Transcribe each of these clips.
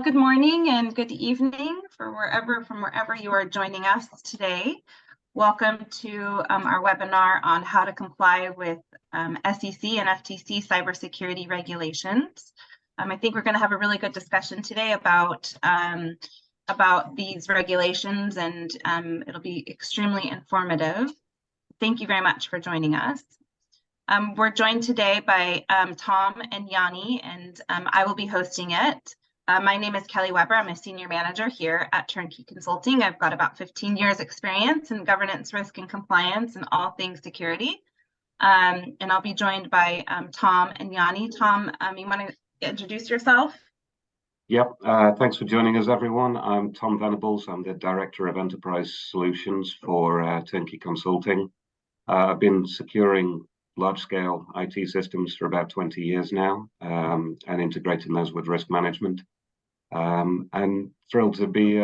Good morning and good evening from wherever you are joining us today. Welcome to our webinar on how to comply with SEC and FTC cybersecurity regulations. I think we're going to have a really good discussion today about these regulations, and it'll be extremely informative. Thank you very much for joining us. We're joined today by Tom and Jannie, and I will be hosting it. My name is Kelly Weber. I'm a senior manager here at Turnkey Consulting. I've got about 15 years experience in governance, risk, and compliance and all things security. And I'll be joined by Tom and Jannie. Tom, you want to introduce yourself? Yep. Thanks for joining us, everyone. I'm Tom Venables. I'm the Director of Enterprise Solutions for Turnkey Consulting. I've been securing large-scale IT systems for about 20 years now, and integrating those with risk management. And thrilled to be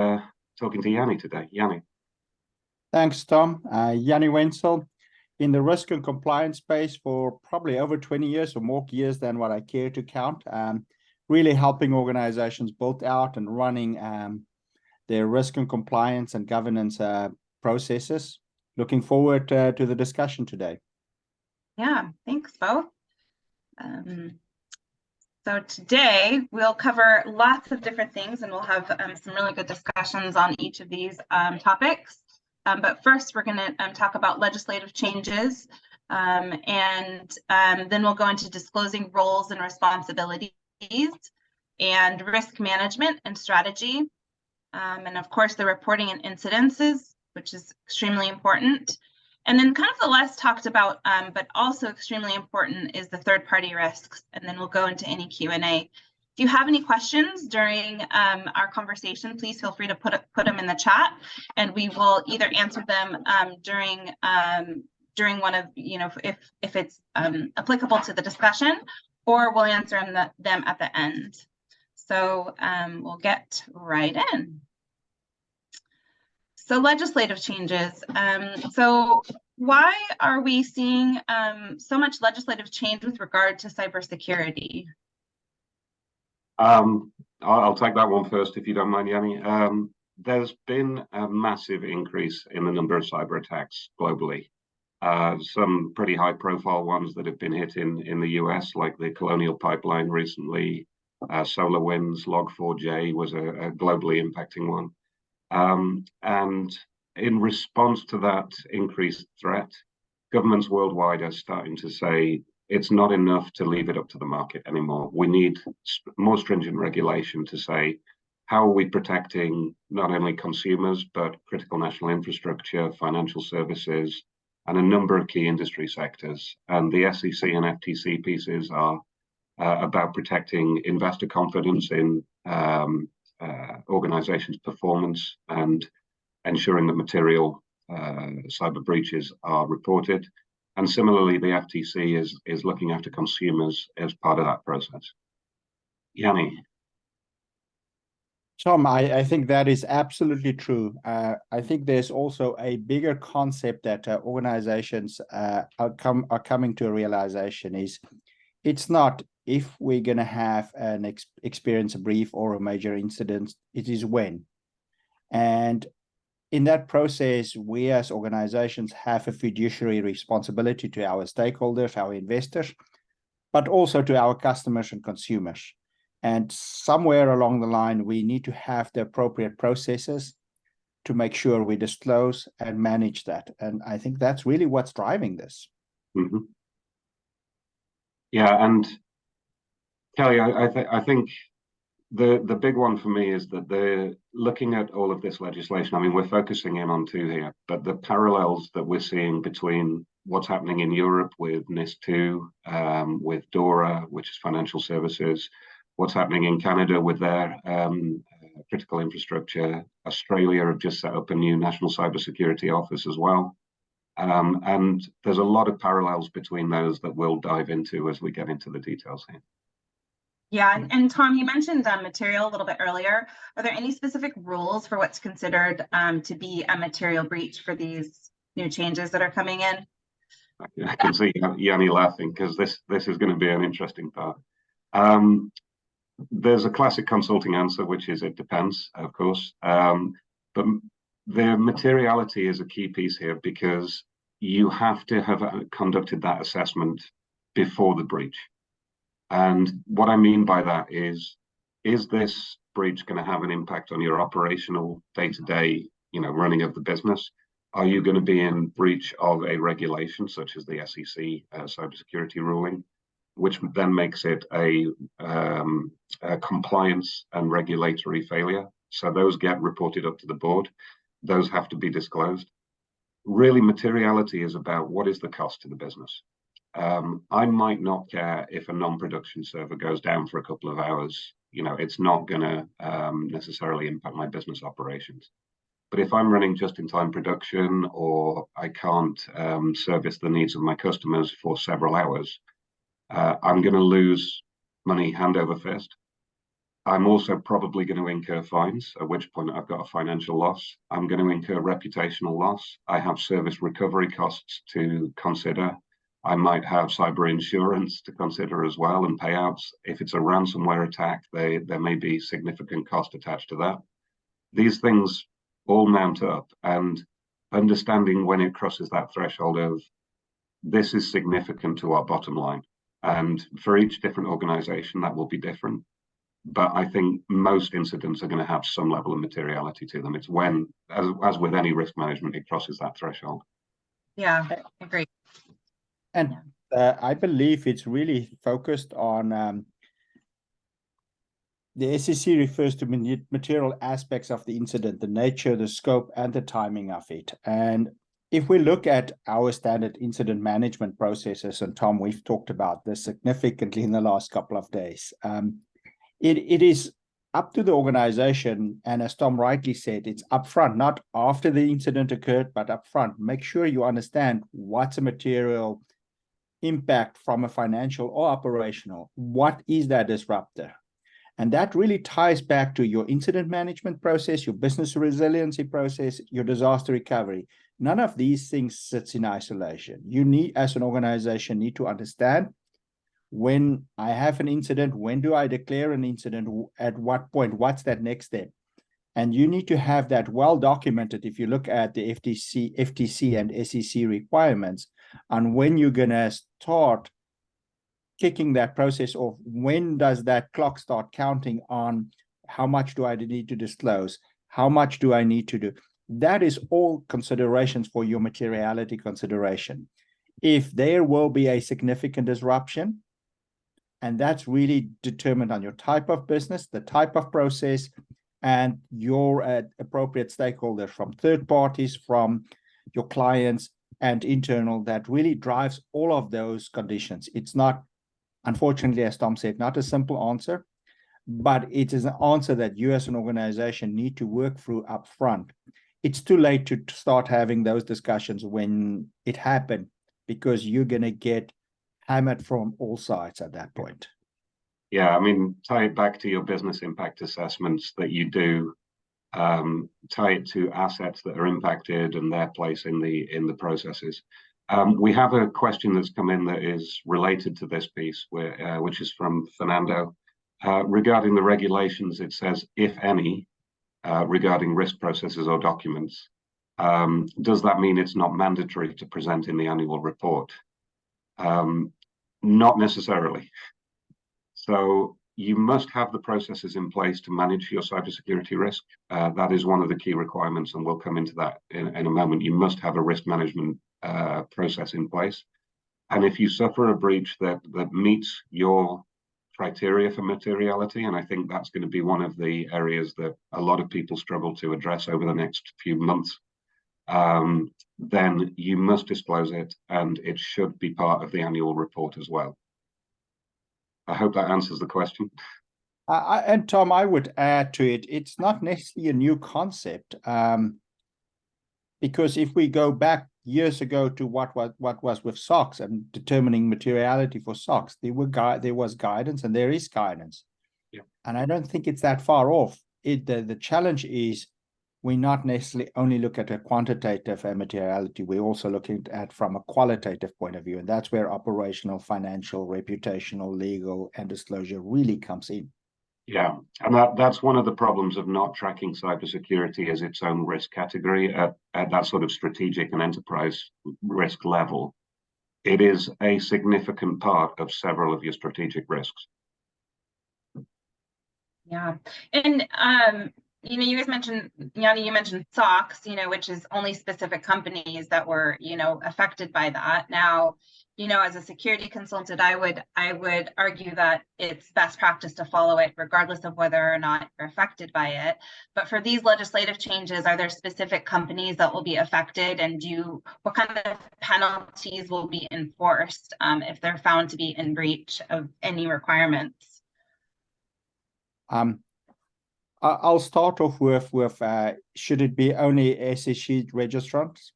talking to Jannie today. Jannie. Thanks, Tom. Jannie Wentzel, in the risk and compliance space for probably over 20 years or more years than what I care to count, really helping organizations build out and running their risk and compliance and governance processes. Looking forward to the discussion today. Yeah, thanks both. So today we'll cover lots of different things, and we'll have some really good discussions on each of these topics. But first, we're going to talk about legislative changes, and then we'll go into disclosing roles and responsibilities, and risk management and strategy, and of course the reporting and incidences, which is extremely important. And then kind of the less talked about, but also extremely important, is the third-party risks. And then we'll go into any Q&A. If you have any questions during our conversation, please feel free to put them in the chat, and we will either answer them during one of, if it's applicable to the discussion, or we'll answer them at the end. So we'll get right in. So legislative changes. So why are we seeing so much legislative change with regard to cybersecurity? I'll take that one first, if you don't mind, Jannie. There's been a massive increase in the number of cyber attacks globally. Some pretty high-profile ones that have been hit in the US, like the Colonial Pipeline recently. SolarWinds, Log4j was a globally impacting one. And in response to that increased threat, governments worldwide are starting to say it's not enough to leave it up to the market anymore. We need more stringent regulation to say, how are we protecting not only consumers, but critical national infrastructure, financial services, and a number of key industry sectors. And the SEC and FTC pieces are about protecting investor confidence in organizations' performance and ensuring that material cyber breaches are reported. And similarly, the FTC is looking after consumers as part of that process. Jannie. Tom, I think that is absolutely true. I think there's also a bigger concept that organizations are coming to a realization is it's not if we're going to have an experience a brief or a major incident, it is when. And in that process, we as organizations have a fiduciary responsibility to our stakeholders, our investors, but also to our customers and consumers. And somewhere along the line, we need to have the appropriate processes to make sure we disclose and manage that. And I think that's really what's driving this. Mm-hmm. Yeah, and Kelly, I think the big one for me is that they're looking at all of this legislation. I mean, we're focusing in on two here, but the parallels that we're seeing between what's happening in Europe with NIS2, with DORA, which is financial services, what's happening in Canada with their critical infrastructure. Australia have just set up a new national cybersecurity office as well. And there's a lot of parallels between those that we'll dive into as we get into the details here. Yeah, and Tom, you mentioned material a little bit earlier. Are there any specific rules for what's considered to be a material breach for these new changes that are coming in? I can see Jannie laughing because this is going to be an interesting part. there's a classic consulting answer, which is it depends, of course. But the materiality is a key piece here because you have to have conducted that assessment before the breach. And what I mean by that is this breach going to have an impact on your operational day-to-day, running of the business? Are you going to be in breach of a regulation such as the SEC Cybersecurity ruling, which then makes it a compliance and regulatory failure? So those get reported up to the board. Those have to be disclosed. Really, materiality is about what is the cost to the business. I might not care if a non-production server goes down for a couple of hours. It's not going to necessarily impact my business operations. But if I'm running just-in-time production, or I can't service the needs of my customers for several hours, I'm going to lose money hand over fist. I'm also probably going to incur fines, at which point I've got a financial loss. I'm going to incur reputational loss. I have service recovery costs to consider. I might have cyber insurance to consider as well, and payouts. If it's a ransomware attack, there may be significant cost attached to that. These things all mount up, and understanding when it crosses that threshold of this is significant to our bottom line. And for each different organization, that will be different. But I think most incidents are going to have some level of materiality to them. It's when, as with any risk management, it crosses that threshold. Yeah, I agree. And I believe it's really focused on the SEC refers to material aspects of the incident, the nature, the scope, and the timing of it. And if we look at our standard incident management processes, and Tom, we've talked about this significantly in the last couple of days, it is up to the organization, and as Tom rightly said, it's upfront, not after the incident occurred, but upfront. Make sure you understand what's a material impact from a financial or operational. What is that disruptor? And that really ties back to your incident management process, your business resiliency process, your disaster recovery. None of these things sits in isolation. You need, as an organization, need to understand when I have an incident, when do I declare an incident, at what point, what's that next step? And you need to have that well documented if you look at the FTC and SEC requirements on when you're going to start kicking that process off. When does that clock start counting on how much do I need to disclose? How much do I need to do? That is all considerations for your materiality consideration. If there will be a significant disruption, and that's really determined on your type of business, the type of process, and your appropriate stakeholders from third parties, from your clients and internal, that really drives all of those conditions. It's not, unfortunately, as Tom said, not a simple answer, but it is an answer that you as an organization need to work through up front. It's too late to start having those discussions when it happened, because you're going to get hammered from all sides at that point. Yeah, I mean, tie it back to your business impact assessments that you do, tie it to assets that are impacted and their place in the processes. We have a question that's come in that is related to this piece, which is from Fernando. Regarding the regulations, it says, if any, regarding risk processes or documents, does that mean it's not mandatory to present in the annual report? Not necessarily. So you must have the processes in place to manage your cybersecurity risk. That is one of the key requirements, and we'll come into that in a moment. You must have a risk management process in place. And if you suffer a breach that meets your criteria for materiality, and I think that's going to be one of the areas that a lot of people struggle to address over the next few months, then you must disclose it, and it should be part of the annual report as well. I hope that answers the question. And Tom, I would add to it, it's not necessarily a new concept, because if we go back years ago to what was with SOX and determining materiality for SOX, there was guidance, and there is guidance. Yeah. And I don't think it's that far off. The challenge is we not necessarily only look at a quantitative materiality, we're also looking at from a qualitative point of view, and that's where operational, financial, reputational, legal, and disclosure really comes in. Yeah, and that's one of the problems of not tracking cybersecurity as its own risk category at that sort of strategic and enterprise risk level. It is a significant part of several of your strategic risks. Yeah, and you guys mentioned, Jannie, you mentioned SOX, which is only specific companies that were, affected by that. Now, as a security consultant, I would argue that it's best practice to follow it regardless of whether or not you're affected by it. But for these legislative changes, are there specific companies that will be affected, and what kind of penalties will be enforced if they're found to be in breach of any requirements? I'll start off with should it be only SEC registrants?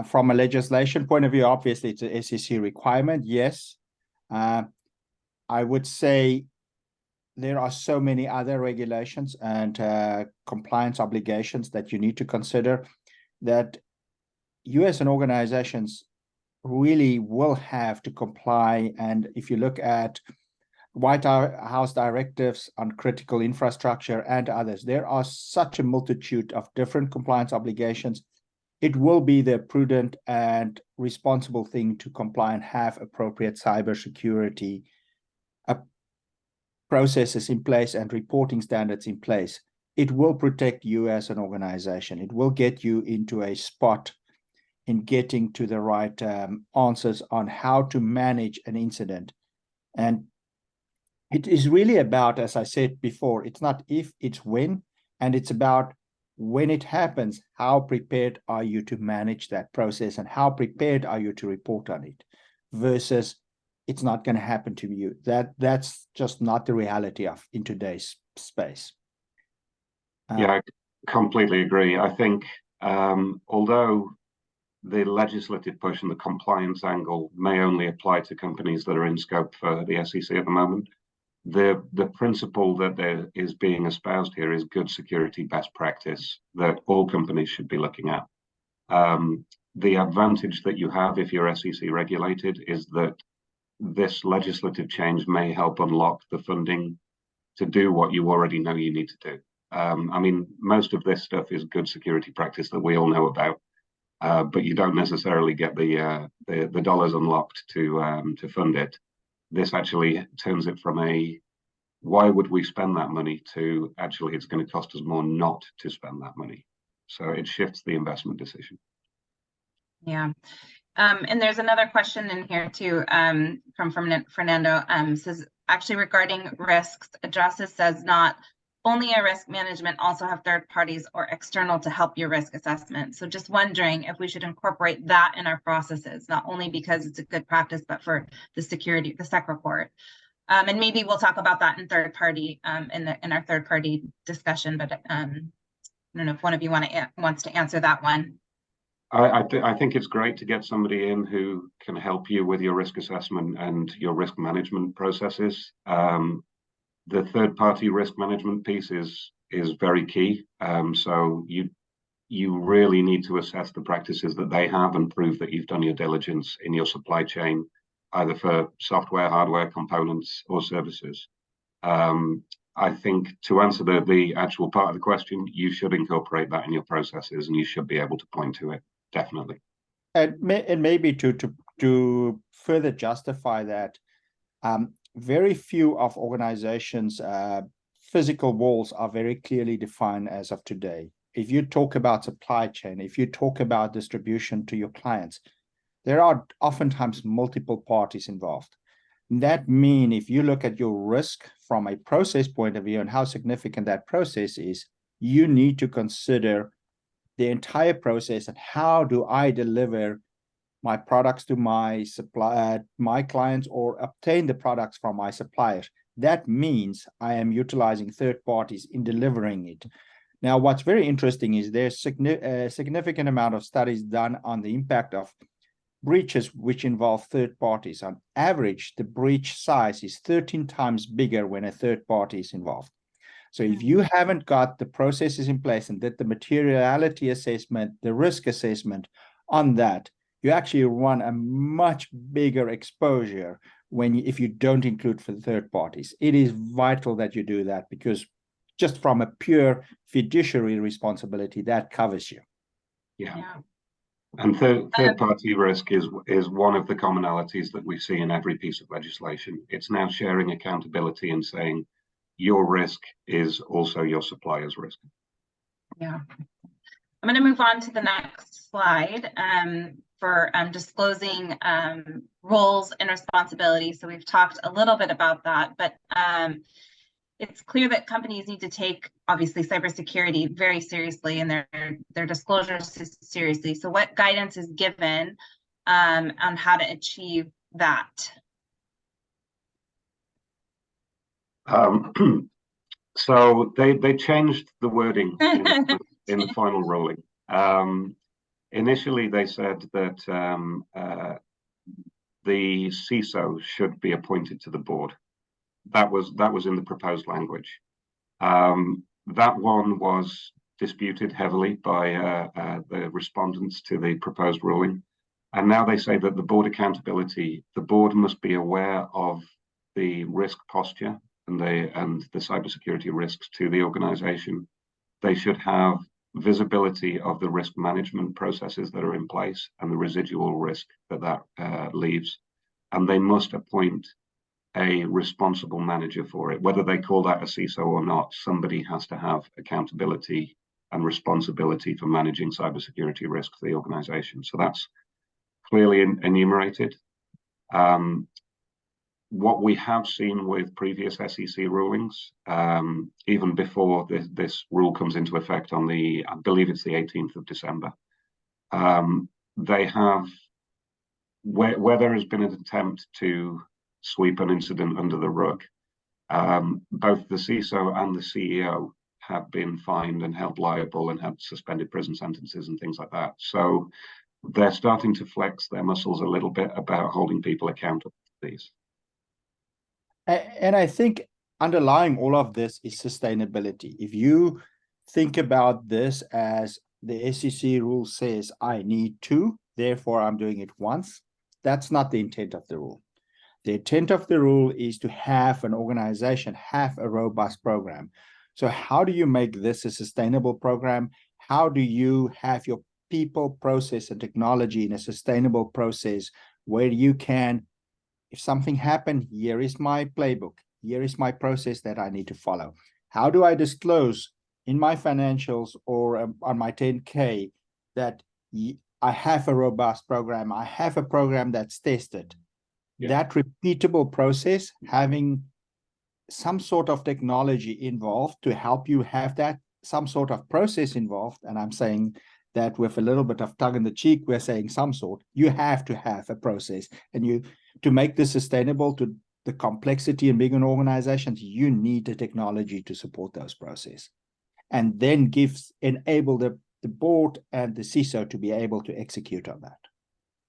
From a legislation point of view, obviously it's an SEC requirement, yes. I would say there are so many other regulations and compliance obligations that you need to consider that you as an organizations really will have to comply. And if you look at White House directives on critical infrastructure and others, there are such a multitude of different compliance obligations. It will be the prudent and responsible thing to comply and have appropriate cybersecurity processes in place and reporting standards in place. It will protect you as an organization. It will get you into a spot in getting to the right answers on how to manage an incident. And it is really about, as I said before, it's not if, it's when, and it's about when it happens, how prepared are you to manage that process and how prepared are you to report on it versus it's not going to happen to you. That's just not the reality of in today's space. Yeah, I completely agree. I think although the legislative push and the compliance angle may only apply to companies that are in scope for the SEC at the moment, the principle that there is being espoused here is good security best practice that all companies should be looking at. The advantage that you have if you're SEC regulated is that this legislative change may help unlock the funding to do what you already know you need to do. I mean, most of this stuff is good security practice that we all know about, but you don't necessarily get the dollars unlocked to fund it. This actually turns it from why would we spend that money to actually it's going to cost us more not to spend that money. So it shifts the investment decision. Yeah. And there's another question in here too from Fernando. Says actually regarding risks, addresses says not only a risk management, also have third parties or external to help your risk assessment. So just wondering if we should incorporate that in our processes, not only because it's a good practice, but for the security, the SEC report. And maybe we'll talk about that in third party in our third party discussion. But I don't know if one of you wants to answer that one. I think it's great to get somebody in who can help you with your risk assessment and your risk management processes. The third-party risk management piece is very key. So you really need to assess the practices that they have and prove that you've done your diligence in your supply chain, either for software, hardware, components, or services. I think to answer the actual part of the question, you should incorporate that in your processes, and you should be able to point to it, definitely. And maybe to further justify that, very few of organizations' physical walls are very clearly defined as of today. If you talk about supply chain, if you talk about distribution to your clients, there are oftentimes multiple parties involved. And that means if you look at your risk from a process point of view and how significant that process is, you need to consider the entire process and how do I deliver my products to my my clients or obtain the products from my suppliers. That means I am utilizing third parties in delivering it. Now, what's very interesting is there's a significant amount of studies done on the impact of breaches which involve third parties. On average, the breach size is 13 times bigger when a third party is involved. So if you haven't got the processes in place and did the materiality assessment, the risk assessment on that, you actually run a much bigger exposure if you don't include for third parties. It is vital that you do that, because just from a pure fiduciary responsibility, that covers you. Yeah. And third-party risk is one of the commonalities that we see in every piece of legislation. It's now sharing accountability and saying your risk is also your supplier's risk. Yeah. I'm going to move on to the next slide for disclosing roles and responsibilities. So we've talked a little bit about that, but it's clear that companies need to take, obviously, cybersecurity very seriously and their disclosures seriously. So what guidance is given on how to achieve that? So they changed the wording in the final ruling. Initially, they said that the CISO should be appointed to the board. That was in the proposed language. That one was disputed heavily by the respondents to the proposed ruling. And now they say that the board accountability, the board must be aware of the risk posture and the cybersecurity risks to the organization. They should have visibility of the risk management processes that are in place and the residual risk that leaves. And they must appoint a responsible manager for it. Whether they call that a CISO or not, somebody has to have accountability and responsibility for managing cybersecurity risk for the organization. So that's clearly enumerated. What we have seen with previous SEC rulings, even before this rule comes into effect on I believe it's the 18th of December, they have, where there has been an attempt to sweep an incident under the rug, both the CISO and the CEO have been fined and held liable and had suspended prison sentences and things like that. So they're starting to flex their muscles a little bit about holding people accountable for these. And I think underlying all of this is sustainability. If you think about this as the SEC rule says, I need to, therefore I'm doing it once, that's not the intent of the rule. The intent of the rule is to have an organization have a robust program. So how do you make this a sustainable program? How do you have your people, process, and technology in a sustainable process where you can, if something happened, here is my playbook. Here is my process that I need to follow. How do I disclose in my financials or on my 10K that I have a robust program? I have a program that's tested. Yeah. That repeatable process, having some sort of technology involved to help you have that, some sort of process involved, and I'm saying that with a little bit of tongue in the cheek, we're saying some sort, you have to have a process. And to make this sustainable to the complexity in big organizations, you need the technology to support those processes. And then enable the board and the CISO to be able to execute on that.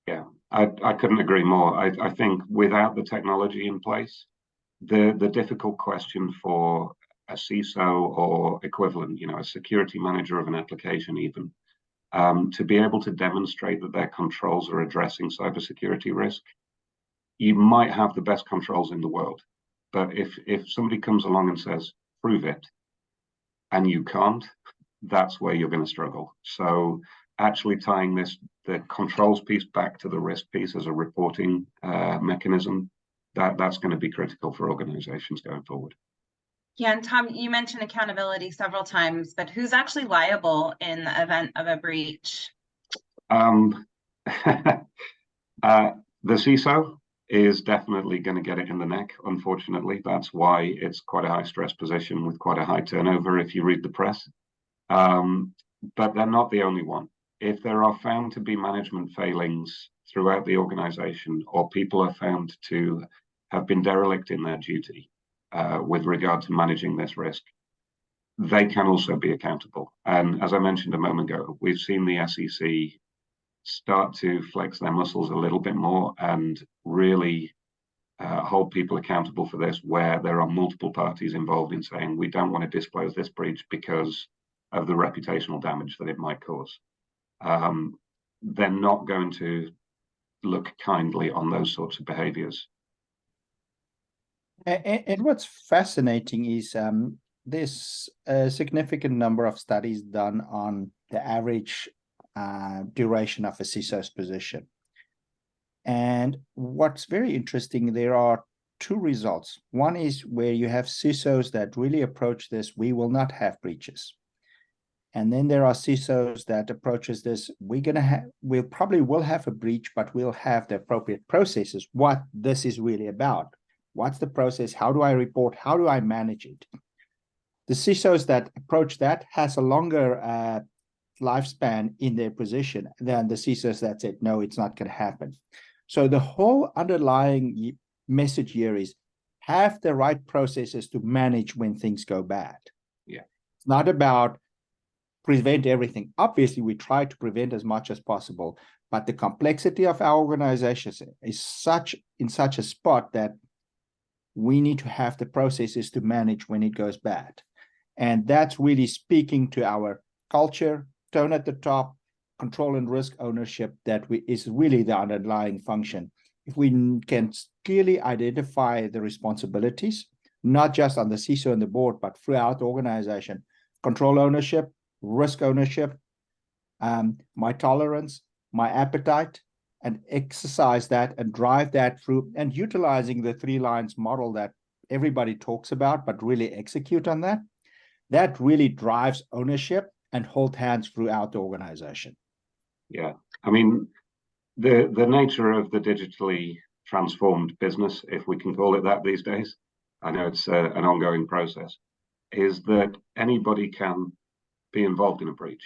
Yeah, I couldn't agree more. I think without the technology in place, the difficult question for a CISO or equivalent, a security manager of an application even, to be able to demonstrate that their controls are addressing cybersecurity risk. You might have the best controls in the world, but if somebody comes along and says, prove it, and you can't, that's where you're going to struggle. So actually tying the controls piece back to the risk piece as a reporting mechanism, that's going to be critical for organizations going forward. Yeah, and Tom, you mentioned accountability several times, but who's actually liable in the event of a breach? The CISO is definitely going to get it in the neck, unfortunately. That's why it's quite a high stress position with quite a high turnover if you read the press. But they're not the only one. If there are found to be management failings throughout the organization, or people are found to have been derelict in their duty with regard to managing this risk, they can also be accountable. And as I mentioned a moment ago, we've seen the SEC start to flex their muscles a little bit more and really hold people accountable for this, where there are multiple parties involved in saying, we don't want to disclose this breach because of the reputational damage that it might cause. They're not going to look kindly on those sorts of behaviors. And what's fascinating is there's a significant number of studies done on the average duration of a CISO's position. And what's very interesting, there are two results. One is where you have CISOs that really approach this, we will not have breaches. And then there are CISOs that approaches this, we'll probably will have a breach, but we'll have the appropriate processes, what this is really about. What's the process? How do I report? How do I manage it? The CISOs that approach that has a longer lifespan in their position than the CISOs that said, no, it's not going to happen. So the whole underlying message here is have the right processes to manage when things go bad. Yeah. It's not about prevent everything. Obviously, we try to prevent as much as possible, but the complexity of our organizations is in such a spot that we need to have the processes to manage when it goes bad. And that's really speaking to our culture, tone at the top, control and risk ownership that is really the underlying function. If we can clearly identify the responsibilities, not just on the CISO and the board, but throughout the organization, control ownership, risk ownership, my tolerance, my appetite, and exercise that and drive that through, and utilizing the 3 lines model that everybody talks about, but really execute on that. That really drives ownership and hold hands throughout the organization. Yeah, I mean, the nature of the digitally transformed business, if we can call it that these days, I know it's an ongoing process, is that anybody can be involved in a breach,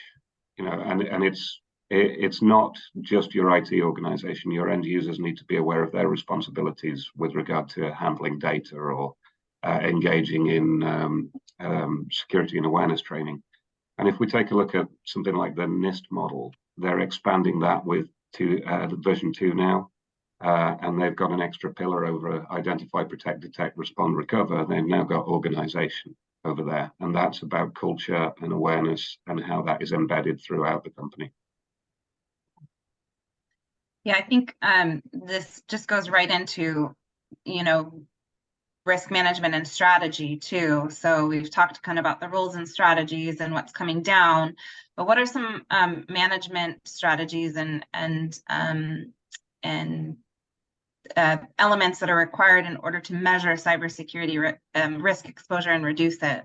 and it's not just your IT organization. Your end users need to be aware of their responsibilities with regard to handling data or engaging in security and awareness training. And if we take a look at something like the NIST model, they're expanding that with version 2 now, and they've got an extra pillar over identify, protect, detect, respond, recover. They've now got organization over there, and that's about culture and awareness and how that is embedded throughout the company. Yeah, I think this just goes right into, risk management and strategy too. So we've talked kind of about the rules and strategies and what's coming down, but what are some management strategies and elements that are required in order to measure cybersecurity risk exposure and reduce it?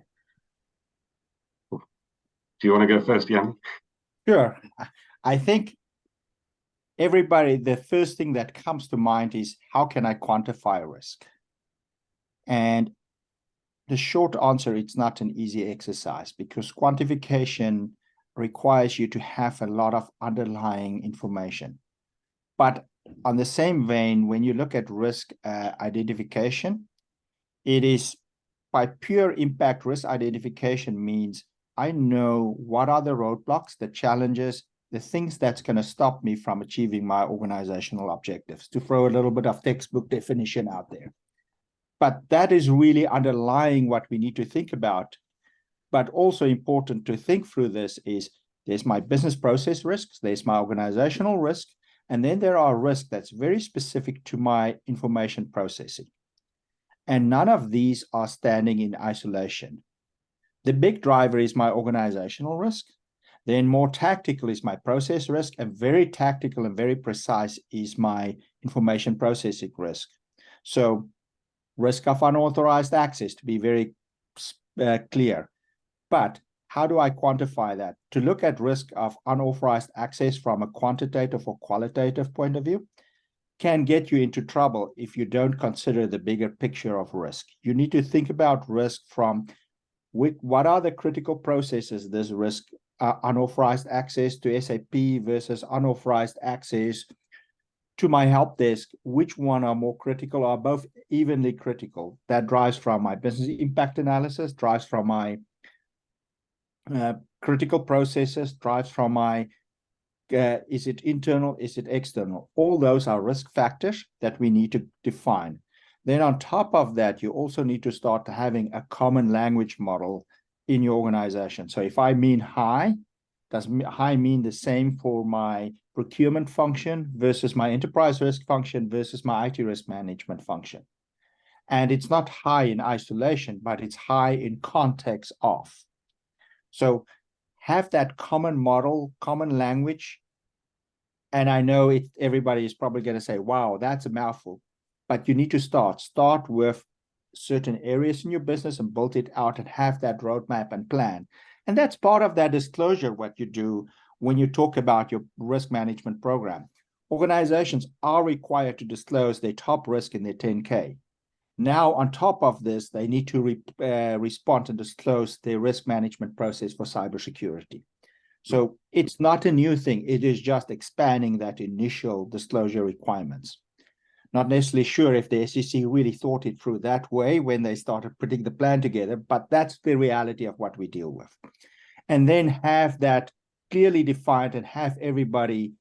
Do you want to go first, Jannie? Sure. I think the first thing that comes to mind is how can I quantify risk? And the short answer, it's not an easy exercise because quantification requires you to have a lot of underlying information. But on the same vein, when you look at risk identification, it is by pure impact risk identification means I know what are the roadblocks, the challenges, the things that's going to stop me from achieving my organizational objectives, to throw a little bit of textbook definition out there. But that is really underlying what we need to think about. But also important to think through this is there's my business process risks, there's my organizational risk, and then there are risks that's very specific to my information processing. And none of these are standing in isolation. The big driver is my organizational risk. Then more tactical is my process risk, and very tactical and very precise is my information processing risk. So risk of unauthorized access, to be very clear. But how do I quantify that? To look at risk of unauthorized access from a quantitative or qualitative point of view can get you into trouble if you don't consider the bigger picture of risk. You need to think about risk from what are the critical processes this risk, unauthorized access to SAP versus unauthorized access to my help desk, which one are more critical, are both evenly critical. That drives from my business impact analysis, drives from my critical processes, drives from my, is it internal, is it external? All those are risk factors that we need to define. Then on top of that, you also need to start having a common language model in your organization. So if I mean high, does high mean the same for my procurement function versus my enterprise risk function versus my IT risk management function? And it's not high in isolation, but it's high in context of. So have that common model, common language. And I know everybody is probably going to say, wow, that's a mouthful. But you need to start with certain areas in your business and build it out and have that roadmap and plan. And that's part of that disclosure, what you do when you talk about your risk management program. Organizations are required to disclose their top risk in their 10K. Now, on top of this, they need to respond and disclose their risk management process for cybersecurity. So it's not a new thing. It is just expanding that initial disclosure requirements. Not necessarily sure if the SEC really thought it through that way when they started putting the plan together, but that's the reality of what we deal with. And then have that clearly defined and have everybody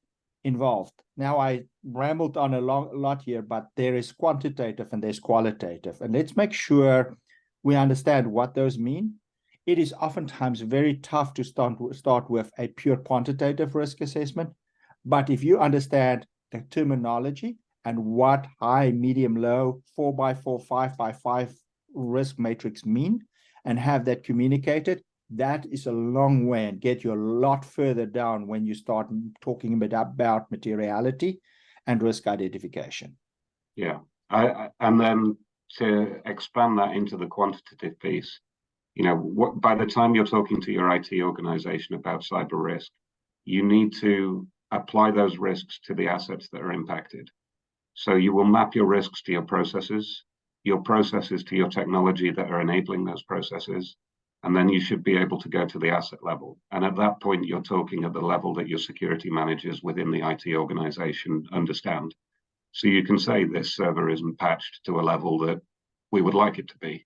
involved. Now, I rambled on a lot here, but there is quantitative and there's qualitative. And let's make sure we understand what those mean. It is oftentimes very tough to start with a pure quantitative risk assessment. But if you understand the terminology and what high, medium, low, 4x4, 5x5 risk matrix mean, and have that communicated, that is a long way and get you a lot further down when you start talking about materiality and risk identification. Yeah, and then to expand that into the quantitative piece, you know, by the time you're talking to your IT organization about cyber risk, you need to apply those risks to the assets that are impacted. So you will map your risks to your processes to your technology that are enabling those processes, and then you should be able to go to the asset level. And at that point, you're talking at the level that your security managers within the IT organization understand. So you can say this server isn't patched to a level that we would like it to be.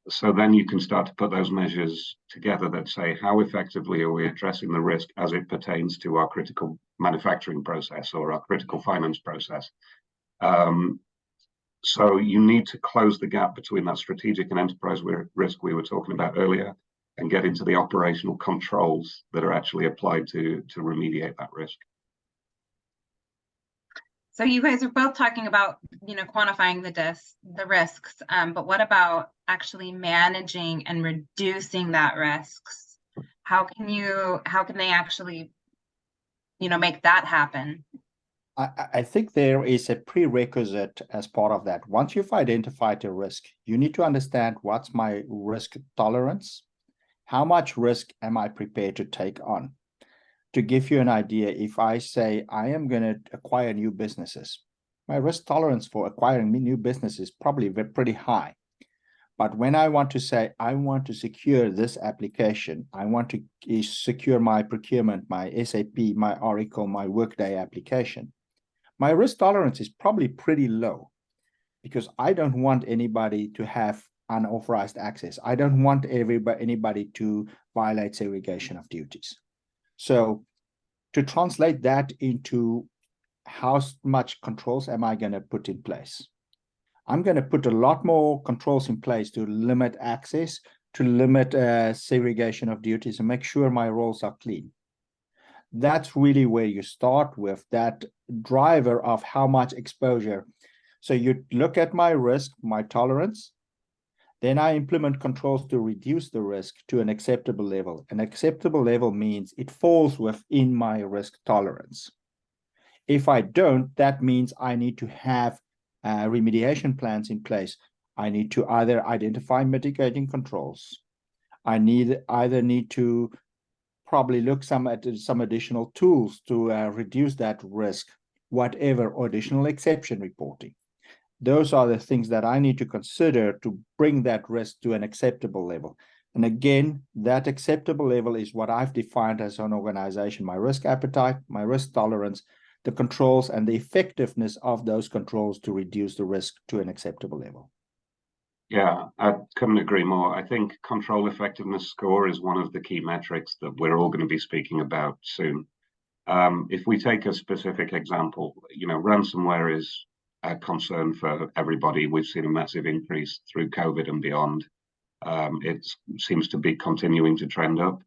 So then you can start to put those measures together that say, how effectively are we addressing the risk as it pertains to our critical manufacturing process or our critical finance process? So you need to close the gap between that strategic and enterprise risk we were talking about earlier and get into the operational controls that are actually applied to remediate that risk. So you guys are both talking about, you know, quantifying the risks, but what about actually managing and reducing that risks? How can they actually, you know, make that happen? I think there is a prerequisite as part of that. Once you've identified a risk, you need to understand what's my risk tolerance. How much risk am I prepared to take on? To give you an idea, if I say I am going to acquire new businesses, my risk tolerance for acquiring new businesses is probably pretty high. But when I want to say, I want to secure this application, I want to secure my procurement, my SAP, my Oracle, my Workday application, my risk tolerance is probably pretty low because I don't want anybody to have unauthorized access. I don't want anybody to violate segregation of duties. So to translate that into how much controls am I going to put in place? I'm going to put a lot more controls in place to limit access, to limit segregation of duties and make sure my roles are clean. That's really where you start with that driver of how much exposure. So you look at my risk, my tolerance, then I implement controls to reduce the risk to an acceptable level. An acceptable level means it falls within my risk tolerance. If I don't, that means I need to have remediation plans in place. I need to either identify mitigating controls. I either need to probably look at some additional tools to reduce that risk, whatever, or additional exception reporting. Those are the things that I need to consider to bring that risk to an acceptable level. And again, that acceptable level is what I've defined as an organization, my risk appetite, my risk tolerance, the controls, and the effectiveness of those controls to reduce the risk to an acceptable level. Yeah, I couldn't agree more. I think control effectiveness score is one of the key metrics that we're all going to be speaking about soon. If we take a specific example, you know, ransomware is a concern for everybody. We've seen a massive increase through COVID and beyond. It seems to be continuing to trend up.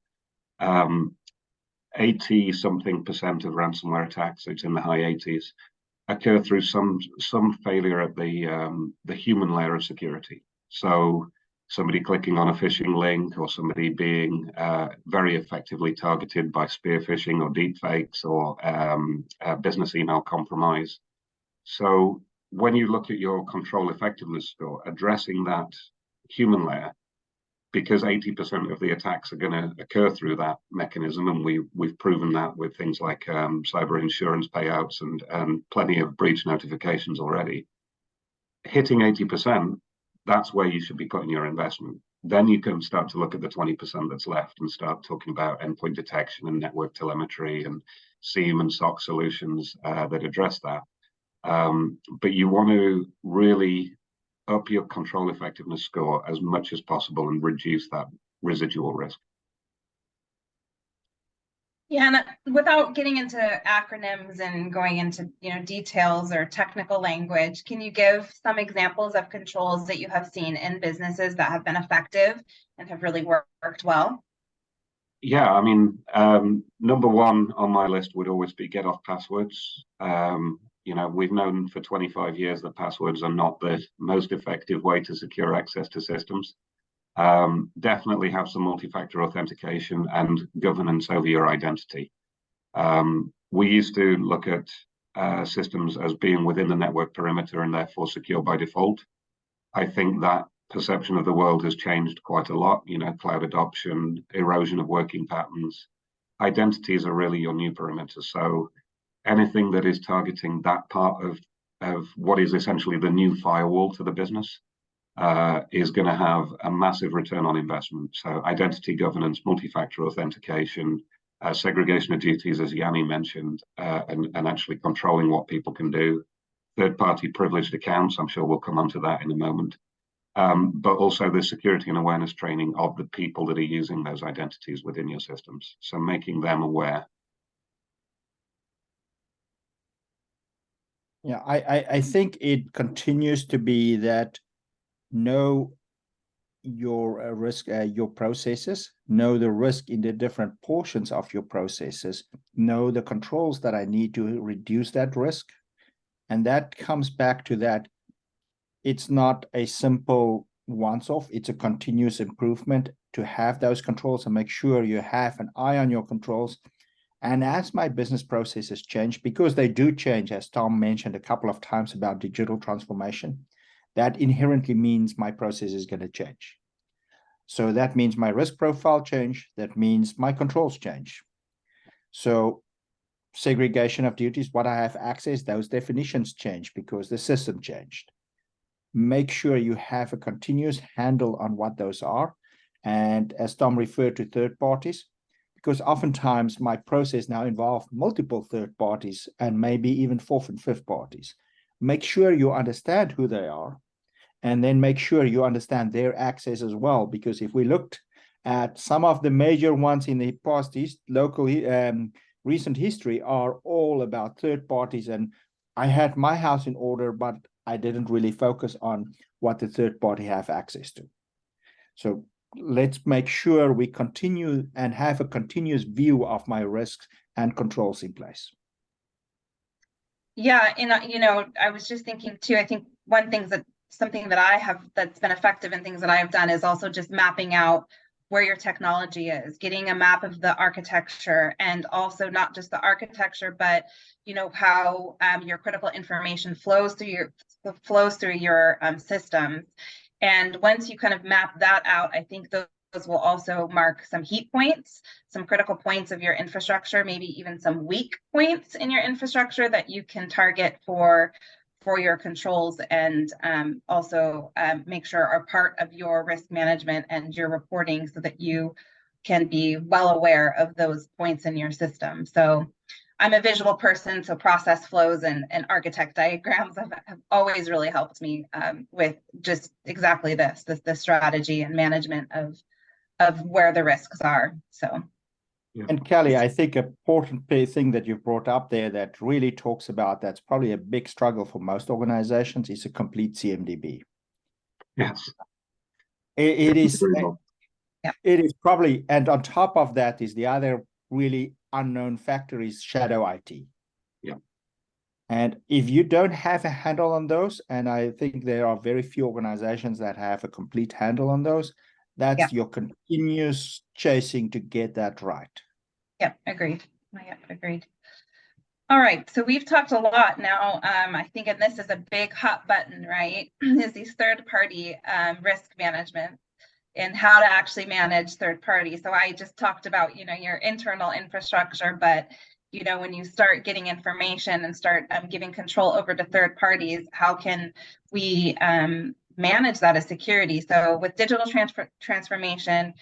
80-something% of ransomware attacks, it's in the high 80s, occur through some failure at the human layer of security. So somebody clicking on a phishing link, or somebody being very effectively targeted by spear phishing or deepfakes, or business email compromise. So when you look at your control effectiveness score, addressing that human layer, because 80% of the attacks are going to occur through that mechanism, and we've proven that with things like cyber insurance payouts and plenty of breach notifications already. Hitting 80%, that's where you should be putting your investment. Then you can start to look at the 20% that's left and start talking about endpoint detection and network telemetry and SIEM and SOC solutions that address that. But you want to really up your control effectiveness score as much as possible and reduce that residual risk. Yeah, and without getting into acronyms and going into details or technical language, can you give some examples of controls that you have seen in businesses that have been effective and have really worked well? Yeah, I mean, number one on my list would always be get off passwords. We've known for 25 years that passwords are not the most effective way to secure access to systems. Definitely have some multi-factor authentication and governance over your identity. We used to look at systems as being within the network perimeter and therefore secure by default. I think that perception of the world has changed quite a lot. Cloud adoption, erosion of working patterns. Identities are really your new perimeter. So anything that is targeting that part of what is essentially the new firewall to the business is going to have a massive return on investment. So identity governance, multi-factor authentication, segregation of duties, as Jannie mentioned, and actually controlling what people can do. Third-party privileged accounts, I'm sure we'll come onto that in a moment. But also the security and awareness training of the people that are using those identities within your systems. So making them aware. Yeah, I think it continues to be that know your risk, your processes, know the risk in the different portions of your processes, know the controls that I need to reduce that risk. And that comes back to that. It's not a simple once-off, it's a continuous improvement to have those controls and make sure you have an eye on your controls. And as my business processes change, because they do change, as Tom mentioned a couple of times about digital transformation, that inherently means my process is going to change. So that means my risk profile change, that means my controls change. So segregation of duties, what I have access, those definitions change because the system changed. Make sure you have a continuous handle on what those are. And as Tom referred to third parties, because oftentimes my process now involves multiple third parties and maybe even fourth and fifth parties. Make sure you understand who they are, and then make sure you understand their access as well. Because if we looked at some of the major ones in the past, recent history are all about third parties. And I had my house in order, but I didn't really focus on what the third party have access to. So let's make sure we continue and have a continuous view of my risks and controls in place. Yeah, and I was just thinking too, I think something that I have that's been effective in things that I have done is also just mapping out where your technology is, getting a map of the architecture, and also not just the architecture, but how your critical information flows through your systems. And once you kind of map that out, I think those will also mark some heat points, some critical points of your infrastructure, maybe even some weak points in your infrastructure that you can target for your controls, and also make sure are part of your risk management and your reporting, so that you can be well aware of those points in your system. So I'm a visual person, so process flows and architect diagrams have always really helped me with just exactly the strategy and management of where the risks are. So. Yeah. And Kelly, I think an important thing that you brought up there that really talks about that's probably a big struggle for most organizations is a complete CMDB. Yes. It is. Yeah. It is probably, and on top of that is the other really unknown factor is shadow IT. Yeah. And if you don't have a handle on those, and I think there are very few organizations that have a complete handle on those, that's your continuous chasing to get that right. Yep, agreed. Yep, agreed. All right, so we've talked a lot now. I think, and this is a big hot button, right? Is these third-party risk management and how to actually manage third parties. So I just talked about, your internal infrastructure, but when you start getting information and start giving control over to third parties, how can we manage that as security? So with digital transformation,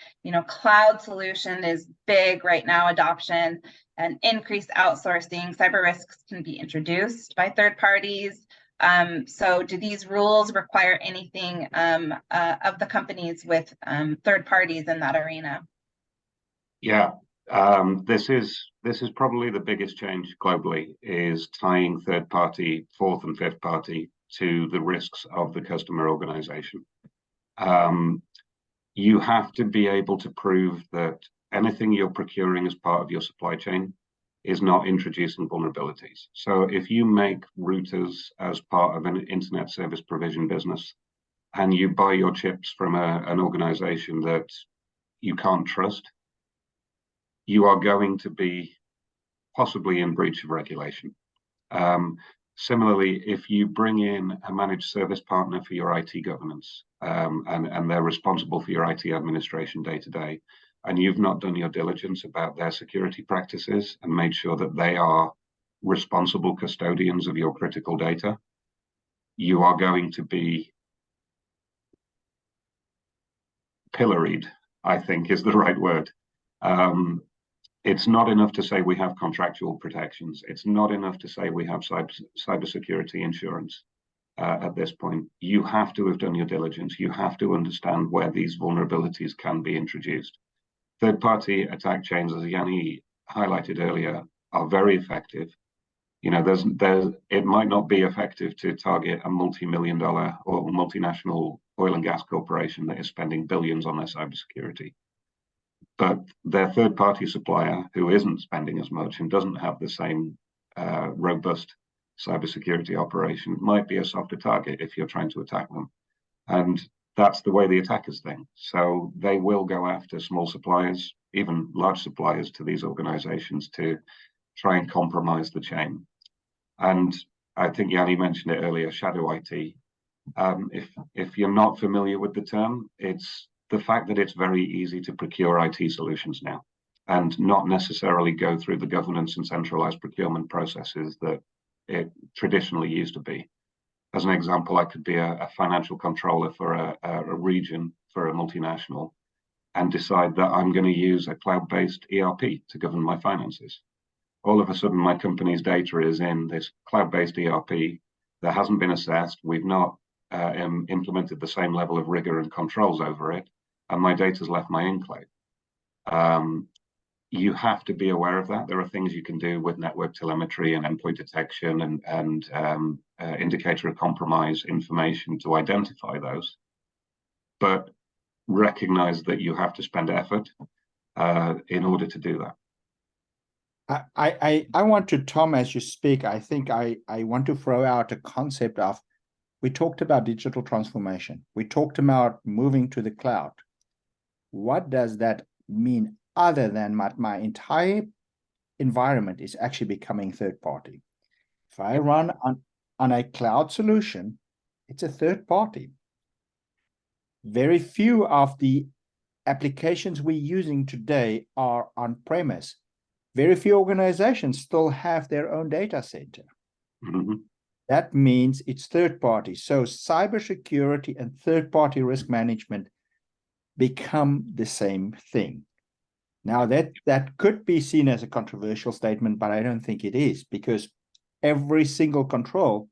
cloud solution is big right now, adoption and increased outsourcing. Cyber risks can be introduced by third parties. So do these rules require anything of the companies with third parties in that arena? Yeah, this is probably the biggest change globally, is tying third party, fourth and fifth party to the risks of the customer organization. You have to be able to prove that anything you're procuring as part of your supply chain is not introducing vulnerabilities. So if you make routers as part of an internet service provision business and you buy your chips from an organization that you can't trust, you are going to be possibly in breach of regulation. Similarly, if you bring in a managed service partner for your IT governance, and they're responsible for your IT administration day to day, and you've not done your diligence about their security practices and made sure that they are responsible custodians of your critical data, you are going to be pilloried, I think is the right word. It's not enough to say we have contractual protections. It's not enough to say we have cybersecurity insurance at this point. You have to have done your diligence. You have to understand where these vulnerabilities can be introduced. Third-party attack chains, as Jannie highlighted earlier, are very effective. It might not be effective to target a multi-million-dollar or multinational oil and gas corporation that is spending billions on their cybersecurity. But their third-party supplier, who isn't spending as much and doesn't have the same robust cybersecurity operation, might be a softer target if you're trying to attack them. And that's the way the attackers think. So they will go after small suppliers, even large suppliers to these organizations, to try and compromise the chain. And I think Jannie mentioned it earlier, shadow IT. If you're not familiar with the term, it's the fact that it's very easy to procure IT solutions now and not necessarily go through the governance and centralized procurement processes that it traditionally used to be. As an example, I could be a financial controller for a region for a multinational and decide that I'm going to use a cloud-based ERP to govern my finances. All of a sudden, my company's data is in this cloud-based ERP that hasn't been assessed. We've not implemented the same level of rigor and controls over it, and my data's left my enclave. You have to be aware of that. There are things you can do with network telemetry and endpoint detection and indicator of compromise information to identify those, but recognize that you have to spend effort in order to do that. I want to, Tom, as you speak, I think I want to throw out a concept of, we talked about digital transformation. We talked about moving to the cloud. What does that mean other than my entire environment is actually becoming third party? If I run on a cloud solution, it's a third party. Very few of the applications we're using today are on premise. Very few organizations still have their own data center. Mm-hmm. That means it's third party. So cybersecurity and third party risk management become the same thing. Now that could be seen as a controversial statement, but I don't think it is, because every single control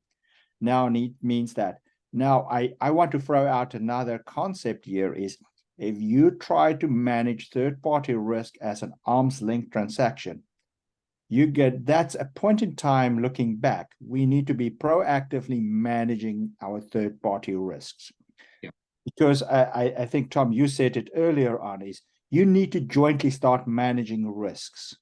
now means that. Now I want to throw out another concept here is, if you try to manage third-party risk as an arm's length transaction, that's a point in time looking back. We need to be proactively managing our third-party risks. Yeah. Because I think, Tom, you said it earlier on, is you need to jointly start managing risks.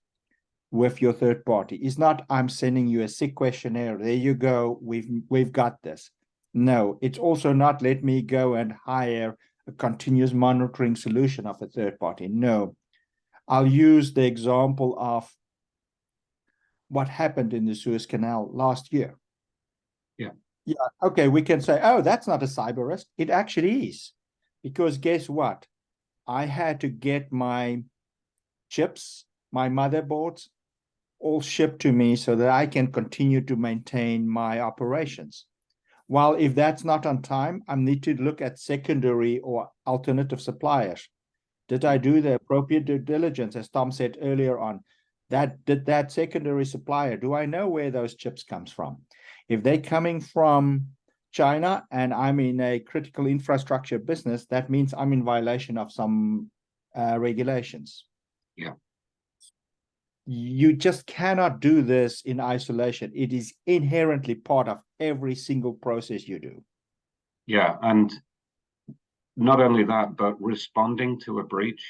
with your third party. It's not, I'm sending you a sick questionnaire. There you go. We've got this. No, it's also not, let me go and hire a continuous monitoring solution of a third party. No, I'll use the example of what happened in the Suez Canal last year. Yeah. Okay, we can say, oh, that's not a cyber risk. It actually is. Because guess what? I had to get my chips, my motherboards, all shipped to me so that I can continue to maintain my operations. While if that's not on time, I need to look at secondary or alternative suppliers. Did I do the appropriate due diligence, as Tom said earlier on? That secondary supplier, do I know where those chips comes from? If they're coming from China and I'm in a critical infrastructure business, that means I'm in violation of some regulations. Yeah. You just cannot do this in isolation. It is inherently part of every single process you do. Yeah, and not only that, but responding to a breach,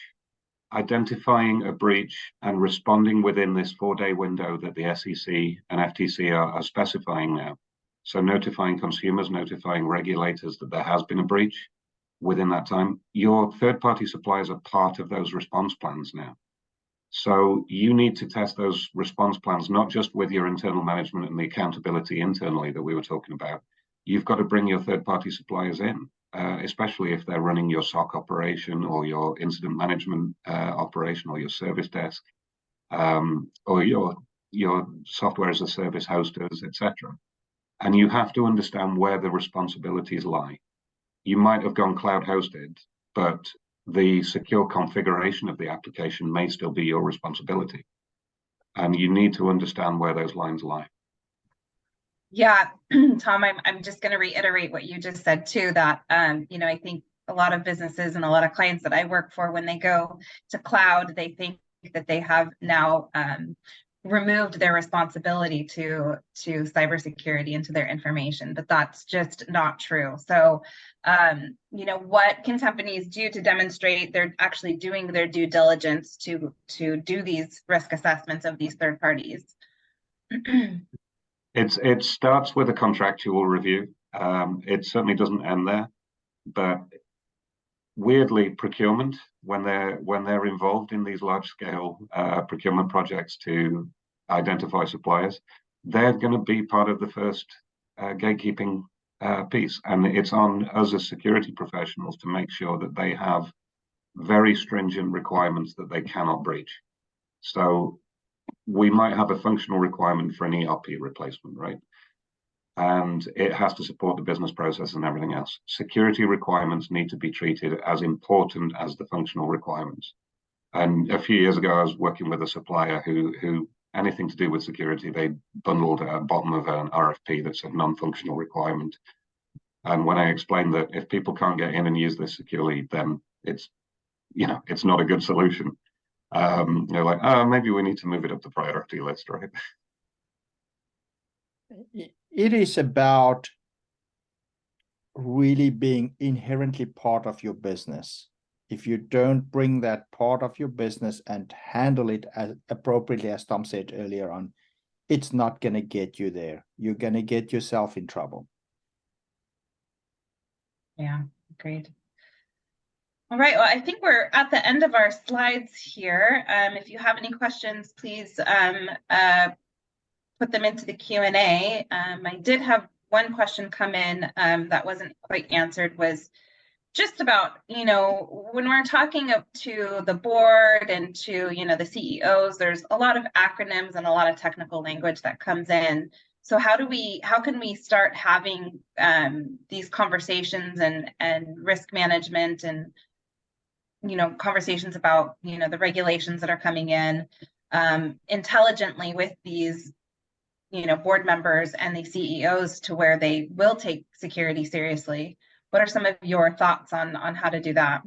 identifying a breach and responding within this 4-day window that the SEC and FTC are specifying now. So notifying consumers, notifying regulators that there has been a breach within that time. Your third-party suppliers are part of those response plans now. So you need to test those response plans, not just with your internal management and the accountability internally that we were talking about. You've got to bring your third-party suppliers in, especially if they're running your SOC operation or your incident management operation or your service desk, or your software as a service hosters, etc. And you have to understand where the responsibilities lie. You might have gone cloud hosted, but the secure configuration of the application may still be your responsibility. And you need to understand where those lines lie. Yeah, Tom, I'm just going to reiterate what you just said too, that, I think a lot of businesses and a lot of clients that I work for, when they go to cloud, they think that they have now removed their responsibility to cybersecurity and to their information, but that's just not true. So, what can companies do to demonstrate they're actually doing their due diligence to do these risk assessments of these third parties? It starts with a contractual review. It certainly doesn't end there, but weirdly, procurement, when they're involved in these large scale procurement projects to identify suppliers, they're going to be part of the first gatekeeping piece, and it's on us as security professionals to make sure that they have very stringent requirements that they cannot breach. So we might have a functional requirement for an ERP replacement, right? And it has to support the business process and everything else. Security requirements need to be treated as important as the functional requirements. And a few years ago, I was working with a supplier who anything to do with security, they bundled at the bottom of an RFP that said non-functional requirement. And when I explained that if people can't get in and use this securely, then it's not a good solution. They're like, oh, maybe we need to move it up the priority list, right? It is about really being inherently part of your business. If you don't bring that part of your business and handle it as appropriately, as Tom said earlier on, it's not going to get you there. You're going to get yourself in trouble. Yeah, great. All right, well, I think we're at the end of our slides here. If you have any questions, please put them into the Q&A. I did have one question come in that wasn't quite answered, was just about, when we're talking up to the board and to, the CEOs, there's a lot of acronyms and a lot of technical language that comes in. So how can we start having these conversations and risk management and, conversations about, the regulations that are coming in intelligently with these, board members and the CEOs to where they will take security seriously? What are some of your thoughts on how to do that?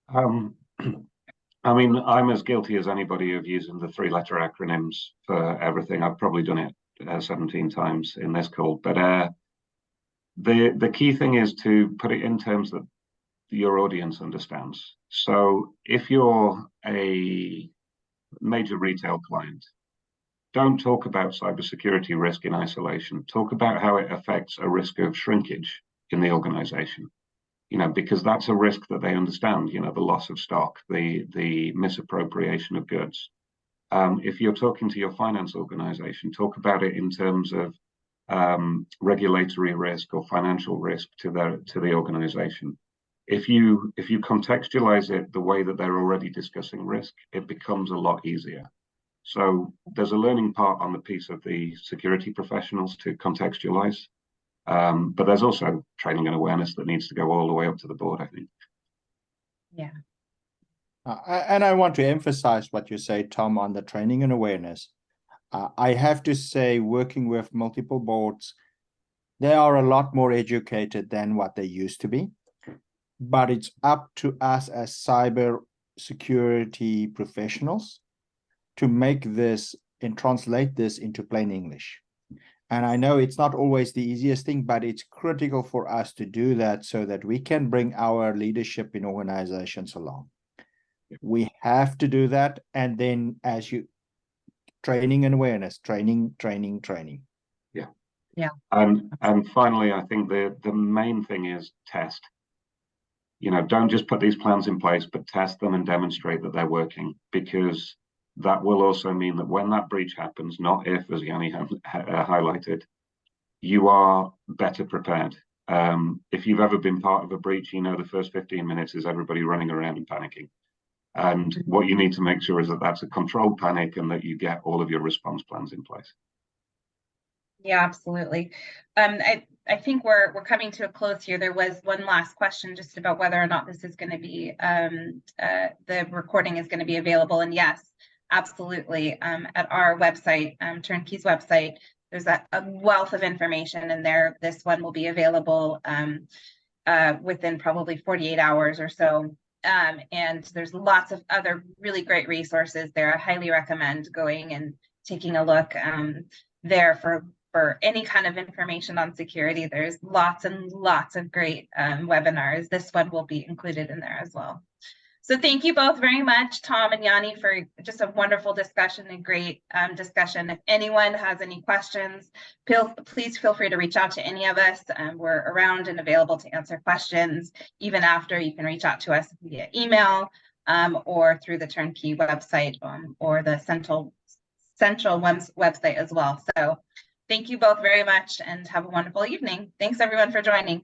I mean, I'm as guilty as anybody of using the 3-letter acronyms for everything. I've probably done it 17 times in this call, but the key thing is to put it in terms that your audience understands. So if you're major retail client, don't talk about cybersecurity risk in isolation. Talk about how it affects a risk of shrinkage in the organization. Because that's a risk that they understand, the loss of stock, the misappropriation of goods. If you're talking to your finance organization, talk about it in terms of regulatory risk or financial risk to the organization. If you contextualize it the way that they're already discussing risk, it becomes a lot easier. So there's a learning part on the piece of the security professionals to contextualize. But there's also training and awareness that needs to go all the way up to the board, I think. Yeah. And I want to emphasize what you say, Tom, on the training and awareness. I have to say, working with multiple boards, they are a lot more educated than what they used to be. But it's up to us as cyber security professionals to make this and translate this into plain English. And I know it's not always the easiest thing, but it's critical for us to do that so that we can bring our leadership in organizations along. We have to do that. And then training and awareness, training. Yeah. Yeah. And finally, I think the main thing is test. Don't just put these plans in place, but test them and demonstrate that they're working, because that will also mean that when that breach happens, not if, as Jannie highlighted, you are better prepared. If you've ever been part of a breach, the first 15 minutes is everybody running around and panicking. And what you need to make sure is that that's a controlled panic and that you get all of your response plans in place. Yeah, absolutely. I think we're coming to a close here. There was one last question just about whether or not this is going to be, the recording is going to be available. And yes, absolutely. At our website, Turnkey's website, there's a wealth of information in there. This one will be available within probably 48 hours or so. And there's lots of other really great resources there. I highly recommend going and taking a look there for any kind of information on security. There's lots and lots of great webinars. This one will be included in there as well. So thank you both very much, Tom and Jannie, for just a wonderful discussion and great discussion. If anyone has any questions, please feel free to reach out to any of us. We're around and available to answer questions. Even after, you can reach out to us via email or through the Turnkey website or the Cential website as well. So thank you both very much and have a wonderful evening. Thanks everyone for joining.